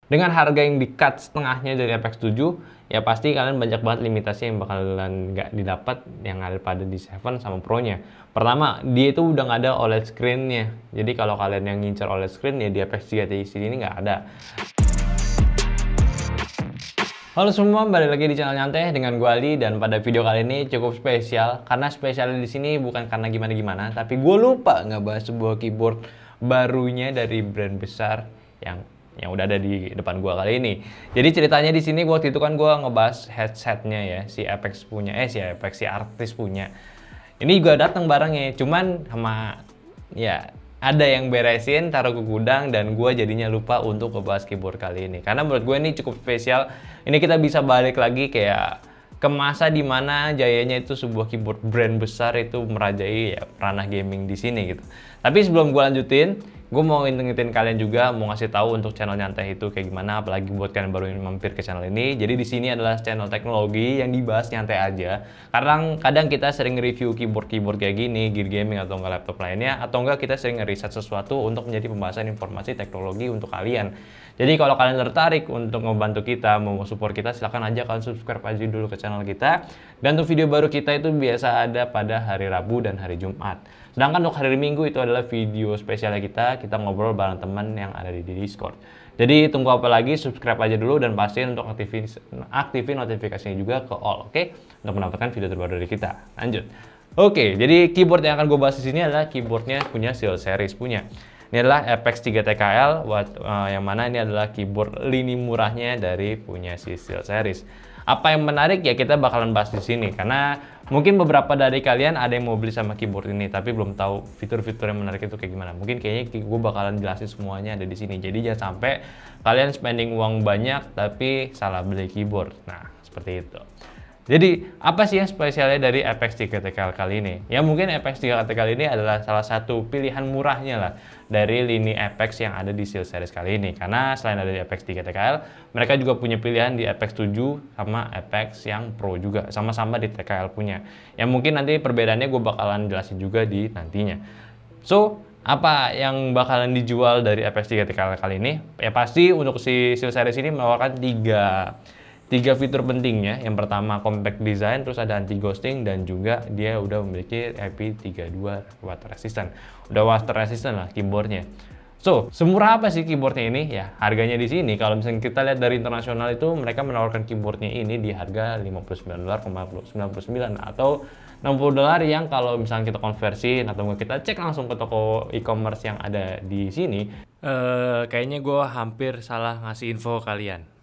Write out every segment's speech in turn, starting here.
Dengan harga yang di-cut setengahnya dari Apex 7, ya pasti kalian banyak banget limitasi yang bakalan nggak didapat yang ada pada di 7 sama Pro-nya. Pertama, dia itu udah nggak ada OLED screen-nya. Jadi kalau kalian yang ngincer OLED screen, ya di Apex 3 Ti ini nggak ada. Halo semua, balik lagi di channel Nyantai dengan gue Ali, dan pada video kali ini cukup spesial karena spesialnya di sini bukan karena gimana-gimana, tapi gue lupa ngebahas sebuah keyboard barunya dari brand besar yang udah ada di depan gue kali ini. Jadi ceritanya di sini waktu itu kan gue ngebahas headsetnya ya, si Apex punya, si Artis punya. Ini juga datang barangnya, cuman sama ya ada yang beresin, taruh ke gudang, dan gue jadinya lupa untuk ngebahas keyboard kali ini. Karena menurut gue ini cukup spesial. Ini kita bisa balik lagi kayak ke masa dimana jayanya itu sebuah keyboard brand besar itu merajai ya ranah gaming di sini gitu. Tapi sebelum gue lanjutin, gue mau ngingetin kalian juga, mau ngasih tahu untuk channel Nyantai itu kayak gimana, apalagi buat kalian baru yang mampir ke channel ini. Jadi di sini adalah channel teknologi yang dibahas nyantai aja. Karena kadang kita sering review keyboard kayak gini, gear gaming atau enggak laptop lainnya, atau enggak kita sering ngeriset sesuatu untuk menjadi pembahasan informasi teknologi untuk kalian. Jadi kalau kalian tertarik untuk membantu kita, mau support kita, silahkan aja kalian subscribe aja dulu ke channel kita. Dan untuk video baru kita itu biasa ada pada hari Rabu dan hari Jumat. Sedangkan untuk hari Minggu itu adalah video spesialnya kita ngobrol bareng teman yang ada di Discord. Jadi tunggu apa lagi, subscribe aja dulu dan pastiin untuk aktifin notifikasinya juga ke all, oke? Untuk mendapatkan video terbaru dari kita. Lanjut. Oke, jadi keyboard yang akan gue bahas di sini adalah keyboardnya punya SteelSeries punya. Ini adalah Apex 3 TKL, yang mana ini adalah keyboard lini murahnya dari punya si SteelSeries. Apa yang menarik ya kita bakalan bahas di sini, karena mungkin beberapa dari kalian ada yang mau beli sama keyboard ini tapi belum tahu fitur-fitur yang menarik itu kayak gimana. Mungkin kayaknya gue bakalan jelasin semuanya ada di sini. Jadi jangan sampai kalian spending uang banyak tapi salah beli keyboard. Nah, seperti itu. Jadi, apa sih yang spesialnya dari Apex 3 TKL kali ini? Ya mungkin Apex 3 TKL ini adalah salah satu pilihan murahnya lah dari lini Apex yang ada di SteelSeries kali ini. Karena selain ada di Apex 3 TKL, mereka juga punya pilihan di Apex 7 sama Apex yang Pro juga. Sama-sama di TKL punya. Yang mungkin nanti perbedaannya gue bakalan jelasin juga di nantinya. So, apa yang bakalan dijual dari Apex 3 TKL kali ini? Ya pasti untuk si SteelSeries ini menawarkan tiga fitur pentingnya. Yang pertama compact design, terus ada anti ghosting, dan juga dia udah memiliki IP32 water resistant. Udah water resistant lah keyboardnya. So, semurah apa sih keyboardnya ini? Ya, harganya di sini kalau misalnya kita lihat dari internasional itu mereka menawarkan keyboardnya ini di harga $59.99 atau $60 yang kalau misalnya kita konversi atau kita cek langsung ke toko e-commerce yang ada di sini. Kayaknya gue hampir salah ngasih info kalian.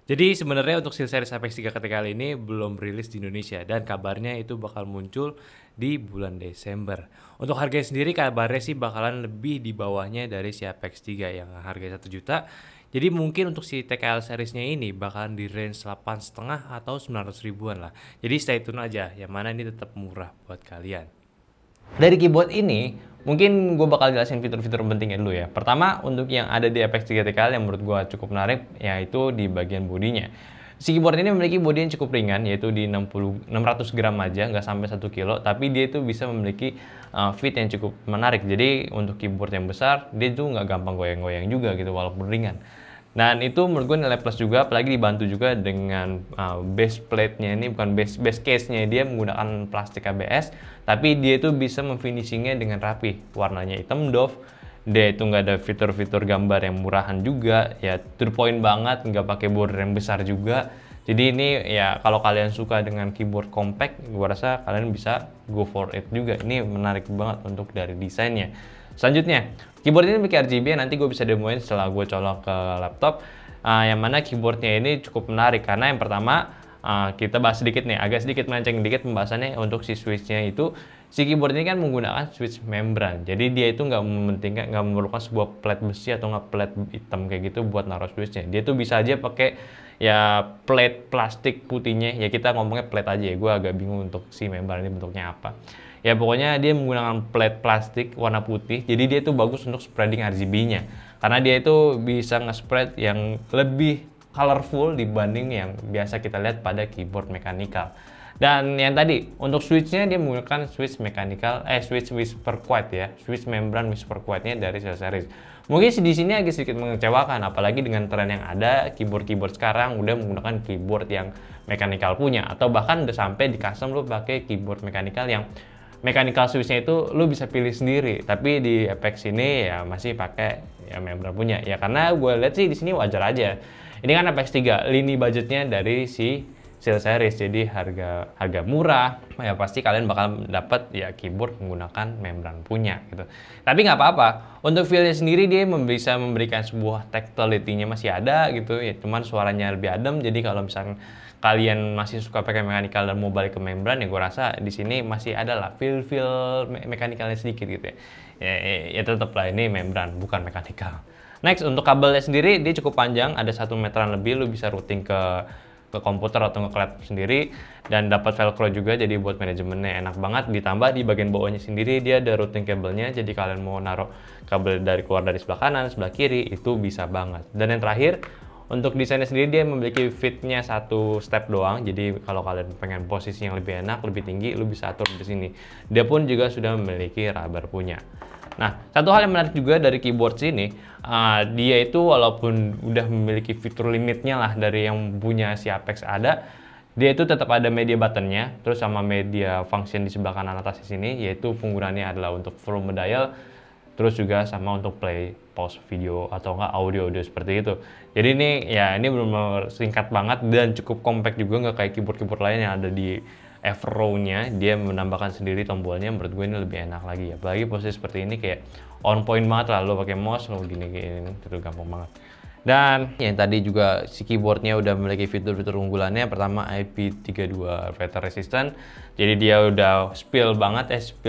Jadi sebenarnya untuk SteelSeries Apex 3 kali ini belum rilis di Indonesia, dan kabarnya itu bakal muncul di bulan Desember. Untuk harganya sendiri kabarnya sih bakalan lebih di bawahnya dari si Apex 3 yang harganya 1 juta. Jadi mungkin untuk si TKL seriesnya ini bakalan di range 8,5 atau 900 ribuan lah. Jadi stay tune aja, yang mana ini tetap murah buat kalian. Dari keyboard ini, mungkin gue bakal jelasin fitur-fitur pentingnya dulu ya. Pertama, untuk yang ada di Apex 3 TKL yang menurut gue cukup menarik, yaitu di bagian bodinya. Si keyboard ini memiliki bodi yang cukup ringan, yaitu di 600 gram aja, nggak sampai 1 kilo. Tapi dia itu bisa memiliki fit yang cukup menarik. Jadi untuk keyboard yang besar, dia tuh nggak gampang goyang-goyang juga gitu, walaupun ringan. Dan itu menurut gue nilai plus juga, apalagi dibantu juga dengan base plate-nya ini, bukan base case-nya, dia menggunakan plastik ABS, tapi dia itu bisa memfinishingnya dengan rapi. Warnanya hitam doff, dia itu nggak ada fitur-fitur gambar yang murahan juga, ya to the point banget, nggak pakai border yang besar juga. Jadi ini ya kalau kalian suka dengan keyboard compact, gue rasa kalian bisa go for it juga. Ini menarik banget untuk dari desainnya. Selanjutnya, keyboard ini memiliki RGB, nanti gue bisa demoin setelah gue colok ke laptop. Yang mana keyboardnya ini cukup menarik karena yang pertama, kita bahas sedikit nih, agak sedikit melenceng dikit pembahasannya. Untuk si switchnya itu, si keyboard ini kan menggunakan switch membran. Jadi dia itu nggak memerlukan sebuah plate besi atau nggak plate hitam kayak gitu buat naruh switchnya. Dia tuh bisa aja pakai ya plate plastik putihnya. Ya kita ngomongnya plate aja ya, gue agak bingung untuk si membran ini bentuknya apa. Ya pokoknya dia menggunakan plate plastik warna putih, jadi dia itu bagus untuk spreading RGB-nya. Karena dia itu bisa nge-spread yang lebih colorful dibanding yang biasa kita lihat pada keyboard mekanikal. Dan yang tadi untuk switchnya dia menggunakan switch mechanical, switch whisper quiet ya, switch membran whisper quietnya dari SteelSeries. Mungkin di sini agak sedikit mengecewakan, apalagi dengan tren yang ada keyboard sekarang udah menggunakan keyboard yang mechanical punya, atau bahkan udah sampai di custom lu pakai keyboard mechanical yang mechanical switchnya itu lu bisa pilih sendiri. Tapi di Apex ini ya masih pakai ya membran punya ya, karena gue lihat sih di sini wajar aja. Ini kan Apex 3, lini budgetnya dari si SteelSeries, jadi harga murah, ya pasti kalian bakal dapat ya keyboard menggunakan membran punya gitu. Tapi nggak apa-apa, untuk feel-nya sendiri dia bisa memberikan sebuah tactility-nya masih ada gitu ya, cuman suaranya lebih adem. Jadi kalau misalnya kalian masih suka pakai mechanical dan mau balik ke membran ya, gue rasa di sini masih ada lah feel mechanical-nya sedikit gitu ya. Ya tetap lah ini membran bukan mechanical. Next, untuk kabelnya sendiri dia cukup panjang, ada 1 meteran lebih, lu bisa routing ke komputer atau ke laptop sendiri, dan dapat velcro juga, jadi buat manajemennya enak banget. Ditambah di bagian bawahnya sendiri dia ada routing kabelnya, jadi kalian mau naruh kabel keluar dari sebelah kanan, sebelah kiri itu bisa banget. Dan yang terakhir, untuk desainnya sendiri dia memiliki fitnya 1 step doang, jadi kalau kalian pengen posisi yang lebih enak, lebih tinggi, lu bisa atur di sini. Dia pun juga sudah memiliki rubber punya. Nah, satu hal yang menarik juga dari keyboard sini, dia itu walaupun udah memiliki fitur limitnya lah dari yang punya si Apex ada, dia itu tetap ada media buttonnya, terus sama media function di sebelah kanan atas di sini, yaitu penggunaannya adalah untuk volume dial, terus juga sama untuk play, pause video atau enggak audio seperti itu. Jadi ini benar-benar singkat banget dan cukup compact juga, nggak kayak keyboard lain yang ada di F-Row-nya, dia menambahkan sendiri tombolnya. Menurut gue ini lebih enak lagi ya, apalagi posisi seperti ini kayak on point banget lah, lo pakai mouse lo gini itu gampang banget. Dan yang tadi juga si keyboardnya udah memiliki fitur-fitur unggulannya. Pertama, IP32 water resistant, jadi dia udah spill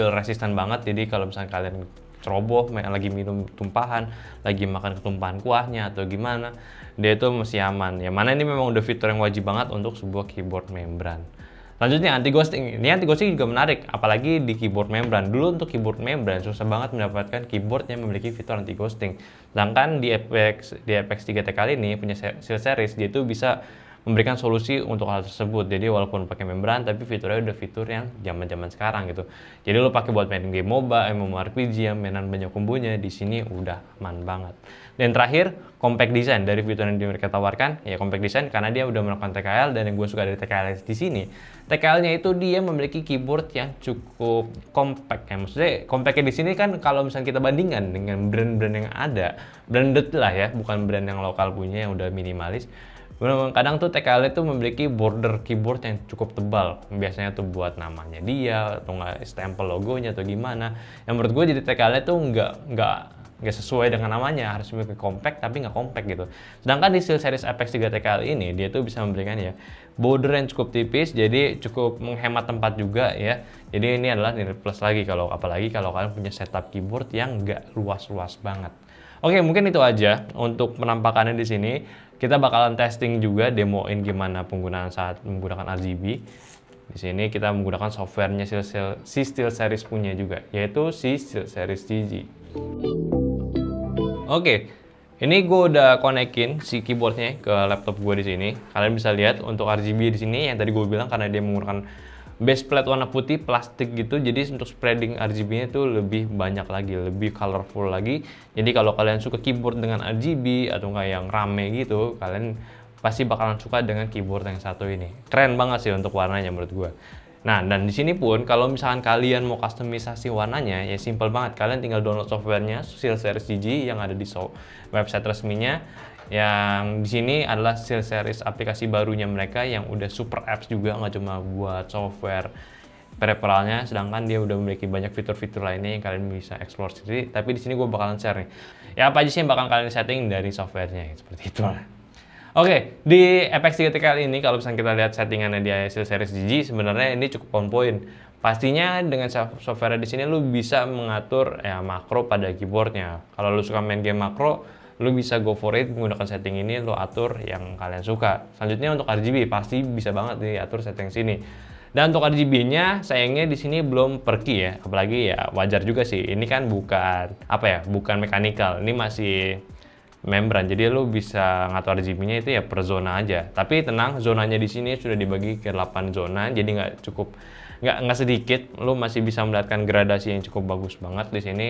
resistant banget. Jadi kalau misalnya kalian ceroboh, lagi minum tumpahan, lagi makan ketumpahan kuahnya atau gimana, dia itu masih aman. Yang mana ini memang udah fitur yang wajib banget untuk sebuah keyboard membran. Selanjutnya anti ghosting. Ini anti ghosting juga menarik, apalagi di keyboard membran. Dulu untuk keyboard membran susah banget mendapatkan keyboard yang memiliki fitur anti ghosting. Sedangkan di Apex 3T kali ini punya SteelSeries, dia itu bisa memberikan solusi untuk hal tersebut. Jadi walaupun pakai membran, tapi fiturnya udah fitur yang zaman sekarang gitu. Jadi lo pakai buat main game MOBA, MMORPG, yang mainan banyak kombonya, di sini udah aman banget. Dan terakhir, compact design. Dari fitur yang mereka tawarkan, ya compact design karena dia udah melakukan TKL, dan yang gue suka dari TKL di sini, TKL-nya itu dia memiliki keyboard yang cukup compact ya. Maksudnya compactnya di sini kan kalau misalnya kita bandingkan dengan brand-brand yang ada, branded lah ya, bukan brand yang lokal punya yang udah minimalis. Kadang tuh TKL itu memiliki border keyboard yang cukup tebal, biasanya tuh buat namanya dia atau nggak stempel logonya atau gimana. Yang menurut gue jadi TKL itu nggak sesuai dengan namanya, harus memiliki compact tapi nggak compact gitu. Sedangkan di SteelSeries Apex 3 TKL ini dia tuh bisa memberikan ya border yang cukup tipis, jadi cukup menghemat tempat juga ya. Jadi ini adalah nilai plus lagi, apalagi kalau kalian punya setup keyboard yang nggak luas-luas banget. Oke, mungkin itu aja untuk penampakannya di sini. Kita bakalan testing juga, demoin gimana penggunaan saat menggunakan RGB. Di sini kita menggunakan softwarenya si SteelSeries punya juga, yaitu si SteelSeries GG. Oke, ini gue udah konekin si keyboardnya ke laptop gue di sini. Kalian bisa lihat untuk RGB di sini yang tadi gue bilang, karena dia menggunakan base plate warna putih plastik gitu, jadi untuk spreading RGB-nya itu lebih banyak lagi, lebih colorful lagi. Jadi kalau kalian suka keyboard dengan RGB atau nggak yang rame gitu, kalian pasti bakalan suka dengan keyboard yang satu ini. Keren banget sih untuk warnanya menurut gue. Nah, dan di sini pun kalau misalkan kalian mau customisasi warnanya, ya simple banget. Kalian tinggal download softwarenya SteelSeries GG yang ada di website resminya. Yang di sini adalah SteelSeries aplikasi barunya mereka yang udah super apps juga, nggak cuma buat software peripheralnya, sedangkan dia udah memiliki banyak fitur-fitur lainnya yang kalian bisa explore sendiri. Tapi di sini gue bakalan share nih, ya apa aja sih yang bakal kalian setting dari softwarenya, seperti itu lah. Oke, di Apex 3 kali ini kalau misalnya kita lihat settingannya di SteelSeries GG, sebenarnya ini cukup on point. Pastinya dengan software di sini lu bisa mengatur ya makro pada keyboardnya. Kalau lu suka main game makro, lu bisa go for it menggunakan setting ini, lu atur yang kalian suka. Selanjutnya untuk RGB pasti bisa banget diatur setting sini. Dan untuk RGB-nya sayangnya di sini belum perki ya, apalagi ya wajar juga sih. Ini kan bukan mechanical, ini masih membran. Jadi lu bisa ngatur RGB-nya itu ya per zona aja. Tapi tenang, zonanya di sini sudah dibagi ke 8 zona, jadi nggak sedikit. Lu masih bisa melihatkan gradasi yang cukup bagus banget di sini.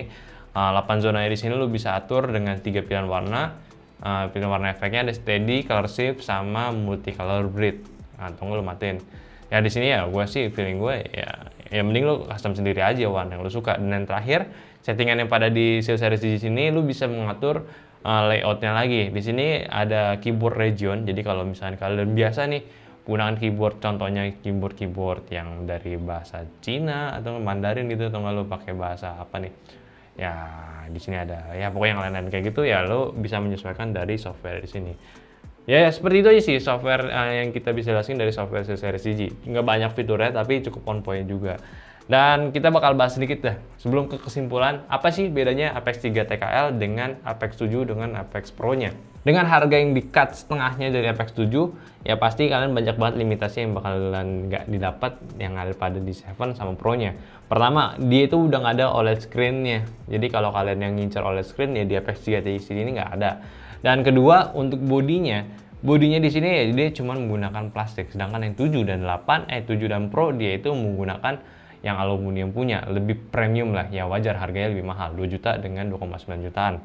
8 zonanya di sini lu bisa atur dengan 3 pilihan warna. Pilihan warna efeknya ada steady, color shift, sama multicolor breed. Nah, tunggu lu matiin. Ya di sini ya gue sih feeling gue ya mending lu custom sendiri aja warna yang lu suka. Dan yang terakhir, settingan yang pada di SteelSeries di sini lu bisa mengatur layoutnya lagi. Di sini ada keyboard region. Jadi kalau misalnya kalian biasa nih gunakan keyboard, contohnya keyboard yang dari bahasa Cina atau Mandarin gitu, atau nggak lu pakai bahasa apa nih? Ya di sini ada ya pokoknya yang lain-lain kayak gitu ya, lo bisa menyesuaikan dari software di sini. Ya seperti itu aja sih software yang kita bisa jelasin dari software SteelSeries CG. Nggak banyak fiturnya tapi cukup on point juga. Dan kita bakal bahas sedikit dah sebelum ke kesimpulan, apa sih bedanya Apex 3 TKL dengan Apex 7 dengan Apex Pro-nya. Dengan harga yang di-cut setengahnya dari Apex 7, ya pasti kalian banyak banget limitasi yang bakalan nggak didapat yang ada pada di 7 sama Pro-nya. Pertama, dia itu udah nggak ada OLED screen-nya. Jadi kalau kalian yang ngincar OLED screen ya di Apex 3 TX ini nggak ada. Dan kedua, untuk bodinya di sini ya dia cuma menggunakan plastik. Sedangkan yang 7 dan 7 dan Pro dia itu menggunakan yang aluminium punya, lebih premium lah, ya wajar harganya lebih mahal, 2 juta dengan 2,9 jutaan.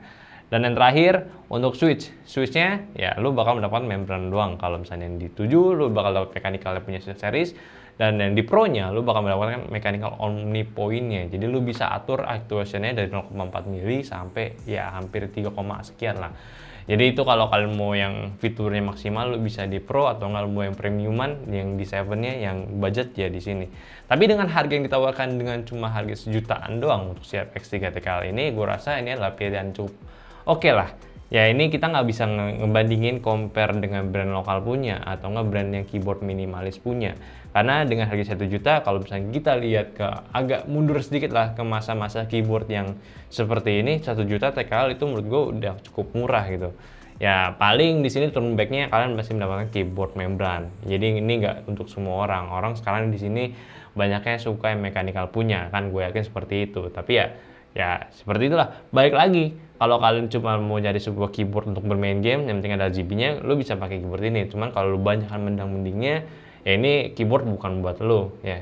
Dan yang terakhir, untuk switchnya ya lu bakal mendapatkan membran doang. Kalau misalnya yang di 7 lu bakal dapat mechanical punya SteelSeries, dan yang di Pro-nya lu bakal mendapatkan mechanical omni point-nya. Jadi lu bisa atur actuation-nya dari 0,4 mili sampai ya hampir 3, sekian lah. Jadi itu kalau kalian mau yang fiturnya maksimal lu bisa di Pro, atau nggak mau yang premiuman yang di 7-nya yang budget ya di sini. Tapi dengan harga yang ditawarkan dengan cuma harga sejutaan doang untuk si Apex 3 TKL ini, gue rasa ini adalah pilihan cukup oke lah. Ya ini kita nggak bisa ngebandingin compare dengan brand lokal punya atau nggak brand yang keyboard minimalis punya. Karena dengan harga 1 juta, kalau misalnya kita lihat ke agak mundur sedikit lah ke masa-masa keyboard yang seperti ini, 1 juta TKL itu menurut gue udah cukup murah gitu. Ya paling di sini turn back-nya kalian masih mendapatkan keyboard membran. Jadi ini nggak untuk semua orang. Orang sekarang di sini banyaknya suka yang mechanical punya, kan gue yakin seperti itu. Tapi ya seperti itulah. Balik lagi, kalau kalian cuma mau cari sebuah keyboard untuk bermain game yang penting ada RGB-nya, lo bisa pakai keyboard ini. Cuman kalau lo banyak mendang-mendingnya, ya ini keyboard bukan buat lo ya.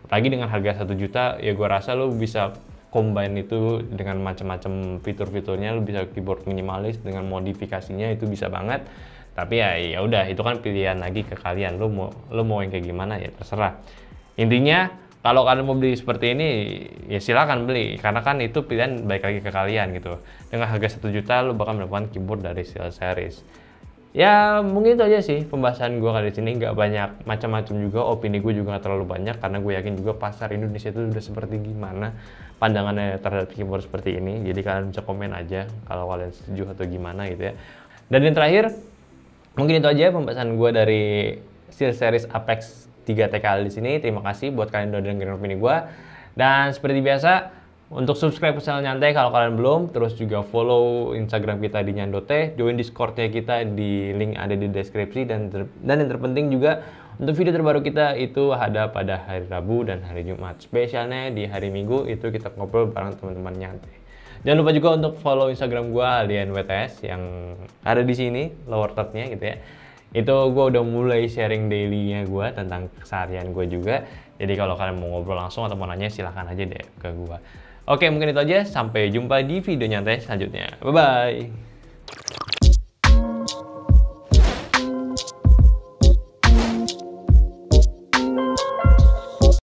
Apalagi dengan harga 1 juta, ya gue rasa lo bisa combine itu dengan macam-macam fitur-fiturnya. Lo bisa keyboard minimalis dengan modifikasinya, itu bisa banget. Tapi ya udah, itu kan pilihan lagi ke kalian. Lo mau yang kayak gimana ya terserah. Intinya kalau kalian mau beli seperti ini ya silakan beli, karena kan itu pilihan baik lagi ke kalian gitu. Dengan harga 1 juta lo bakal mendapatkan keyboard dari SteelSeries. Ya mungkin itu aja sih pembahasan gue kali ini, nggak banyak macam-macam juga, opini gue juga nggak terlalu banyak karena gue yakin juga pasar Indonesia itu udah seperti gimana pandangannya terhadap keyboard seperti ini. Jadi kalian bisa komen aja kalau kalian setuju atau gimana gitu ya. Dan yang terakhir mungkin itu aja pembahasan gue dari SteelSeries Apex 3 TKL di sini. Terima kasih buat kalian udah dengerin opini gue. Dan seperti biasa, untuk subscribe ke channel Nyantai kalau kalian belum, terus juga follow Instagram kita di Nyandote, join Discord-nya kita di link ada di deskripsi, dan yang terpenting juga untuk video terbaru kita itu ada pada hari Rabu dan hari Jumat. Spesialnya di hari Minggu itu kita ngobrol bareng teman-teman Nyantai. Jangan lupa juga untuk follow Instagram gue Aldian WTS yang ada di sini lower third-nya gitu ya. Itu gue udah mulai sharing daily-nya gue tentang keseharian gue juga. Jadi kalau kalian mau ngobrol langsung atau mau nanya silahkan aja deh ke gue. Oke, mungkin itu aja. Sampai jumpa di video nyantai selanjutnya. Bye-bye.